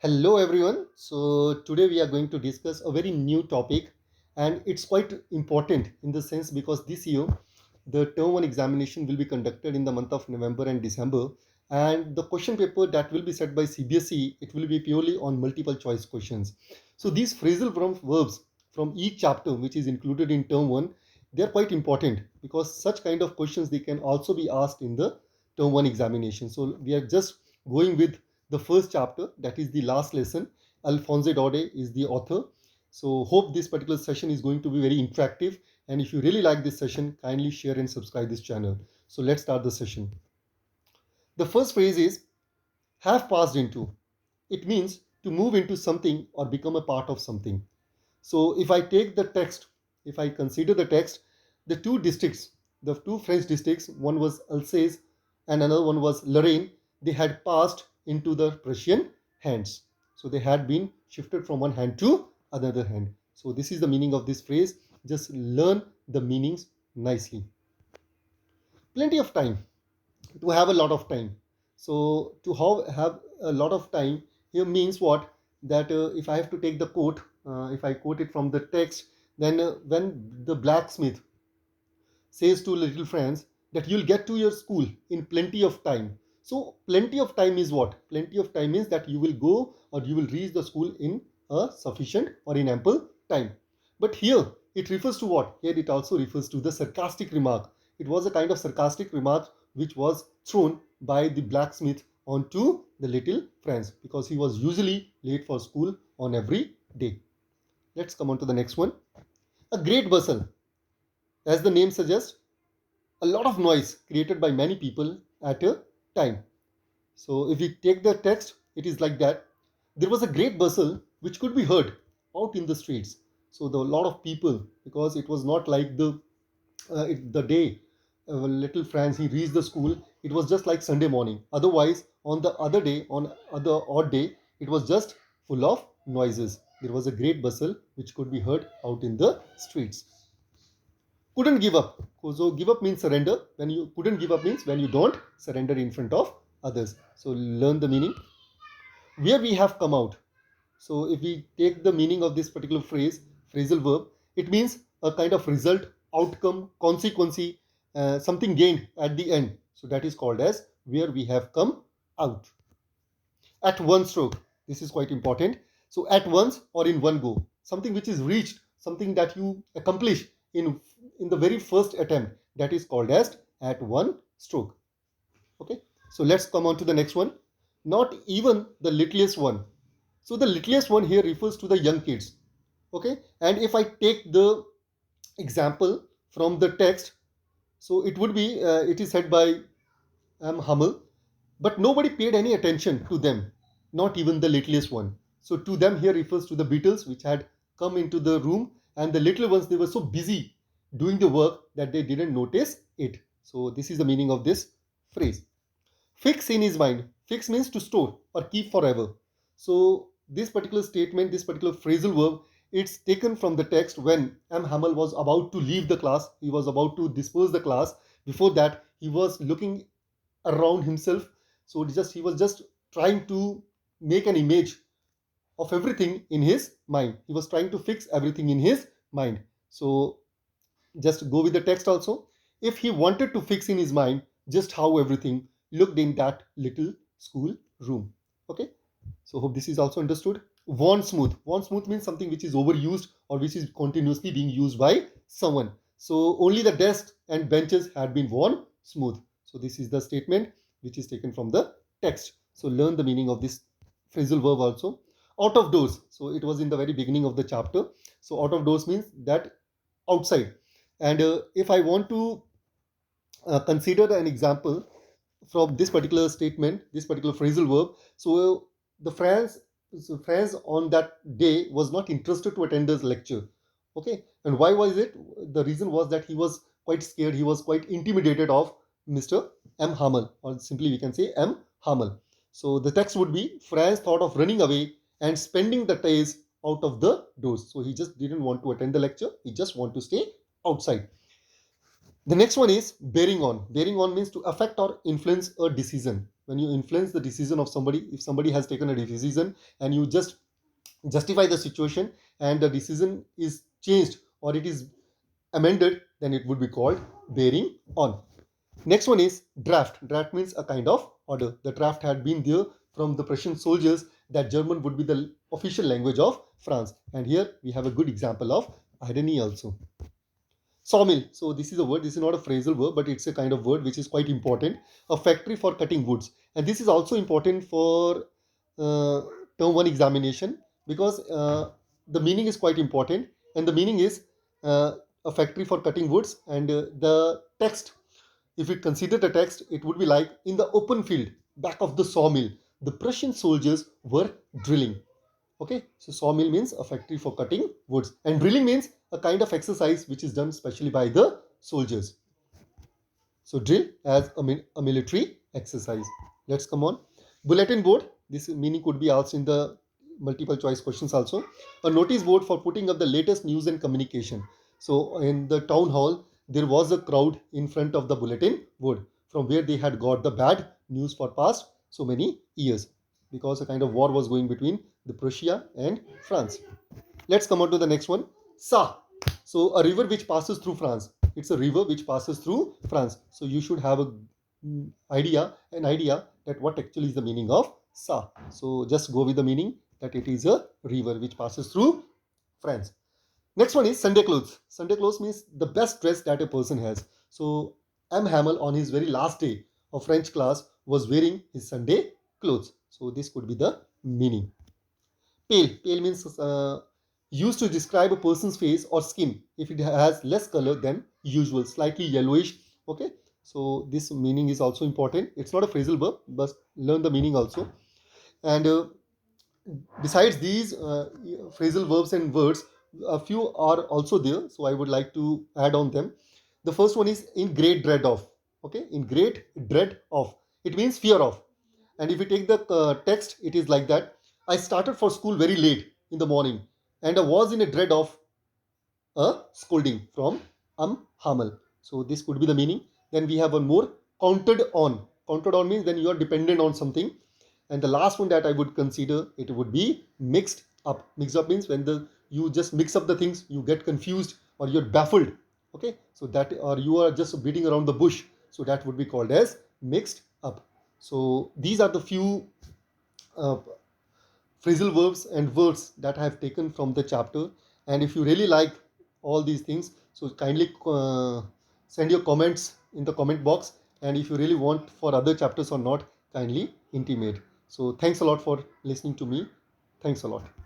Hello everyone. So today we are going to discuss a very new topic, and it's quite important in the sense because this year the term 1 examination will be conducted in the month of November and December, and the question paper that will be set by CBSE, it will be purely on multiple choice questions. So these phrasal verbs from each chapter which is included in term 1, they are quite important because such kind of questions they can also be asked in the term 1 examination. So we are just going with the first chapter, that is the last lesson. Alphonse Daudet is the author. So hope this particular session is going to be very interactive, and if you really like this session, kindly share and subscribe this channel. So let's start the session. The first phrase is have passed into. It means to move into something or become a part of something. So if I take the text, if I consider the text, the two districts, the two French districts, one was Alsace and another one was Lorraine, they had passed into the Prussian hands. So they had been shifted from one hand to another hand. So this is the meaning of this phrase. Just learn the meanings nicely. Plenty of time, to have a lot of time. So to have a lot of time here means what? That if I have to take the quote, if I quote it from the text, then when the blacksmith says to little friends that you'll get to your school in plenty of time. So plenty of time is what? Plenty of time means that you will go or you will reach the school in a sufficient or in ample time. But here it refers to what? Here it also refers to the sarcastic remark. It was a kind of sarcastic remark which was thrown by the blacksmith onto the little Franz because he was usually late for school on every day. Let's come on to the next one. A great bustle. As the name suggests, a lot of noise created by many people at a time. So if we take the text, it is like that. There was a great bustle which could be heard out in the streets. So there were a lot of people because it was not like the day little Franz he reached the school. It was just like Sunday morning. Otherwise, on the other day, on other odd day, it was just full of noises. There was a great bustle which could be heard out in the streets. Couldn't give up. So give up means surrender. When you couldn't give up means when you don't surrender in front of others. So learn the meaning. Where we have come out. So if we take the meaning of this particular phrase, phrasal verb, it means a kind of result, outcome, consequence, something gained at the end. So that is called as where we have come out. At one stroke. This is quite important. So at once or in one go. Something which is reached, something that you accomplish in the very first attempt. That is called as at one stroke. Okay. So let's come on to the next one. Not even the littlest one. So the littlest one here refers to the young kids. Okay. And if I take the example from the text, so it would be, it is said by Hummel, but nobody paid any attention to them, not even the littlest one. So to them here refers to the Beatles, which had come into the room, and the little ones, they were so busy doing the work that they didn't notice it. So this is the meaning of this phrase. Fix in his mind. Fix means to store or keep forever. So this particular statement, this particular phrasal verb, it's taken from the text when M. Hamel was about to leave the class. He was about to disperse the class. Before that, he was looking around himself. So he was just trying to make an image of everything in his mind. He was trying to fix everything in his mind. So just go with the text also. If he wanted to fix in his mind just how everything looked in that little school room. Okay. So hope this is also understood. Worn smooth. Worn smooth means something which is overused or which is continuously being used by someone. So only the desks and benches had been worn smooth. So this is the statement which is taken from the text. So learn the meaning of this phrasal verb also. Out of doors. So it was in the very beginning of the chapter. So out of doors means that outside. And if I want to consider an example from this particular statement, this particular phrasal verb. So the France on that day was not interested to attend this lecture. Okay, and why was it? The reason was that he was quite scared. He was quite intimidated of Mr. M. Hamel, or simply we can say M. Hamel. So the text would be France thought of running away and spending the days out of the doors. So he just didn't want to attend the lecture. He just want to stay outside. The next one is bearing on. Bearing on means to affect or influence a decision. when you influence the decision of somebody, if somebody has taken a decision and you just justify the situation and the decision is changed or it is amended, then it would be called bearing on. Next one is draft. Draft means a kind of order. The draft had been there from the Prussian soldiers that German would be the official language of France. And here we have a good example of irony also. Sawmill. So this is a word. This is not a phrasal verb, but it's a kind of word which is quite important. A factory for cutting woods, and this is also important for uh, term one examination because the meaning is quite important. And the meaning is a factory for cutting woods, and the text. If we consider the text, it would be like in the open field back of the sawmill, the Prussian soldiers were drilling. Okay, so sawmill means a factory for cutting woods, and drilling means a kind of exercise which is done specially by the soldiers. So drill as a military exercise. Let's come on. Bulletin board. This meaning could be asked in the multiple choice questions also. A notice board for putting up the latest news and communication. So in the town hall, there was a crowd in front of the bulletin board from where they had got the bad news for past so many years because a kind of war was going between the Prussia and France. Let's come on to the next one. Sa. So a river which passes through France. It's a river which passes through France. So you should have a an idea that what actually is the meaning of Sa. So just go with the meaning that it is a river which passes through France. Next one is Sunday clothes. Sunday clothes means the best dress that a person has. So M. Hamel on his very last day of French class was wearing his Sunday clothes. So this could be the meaning. Pale. Pale means used to describe a person's face or skin if it has less color than usual, slightly yellowish. Okay, so this meaning is also important. It's not a phrasal verb, but learn the meaning also. And besides these phrasal verbs and words, a few are also there. So I would like to add on them. The first one is in great dread of. Okay, in great dread of. It means fear of. And if you take the text, it is like that. I started for school very late in the morning and I was in a dread of a scolding from Hamel. So this could be the meaning. Then we have one more, counted on. Counted on means then you are dependent on something. And the last one that I would consider, it would be mixed up. Mixed up means when the you just mix up the things, you get confused or you're baffled. Okay, so that or you are just beating around the bush. So that would be called as mixed up. So these are the few uh, phrasal verbs and words that I have taken from the chapter. And if you really like all these things, so kindly send your comments in the comment box. And if you really want for other chapters or not, kindly intimate. So thanks a lot for listening to me. Thanks a lot.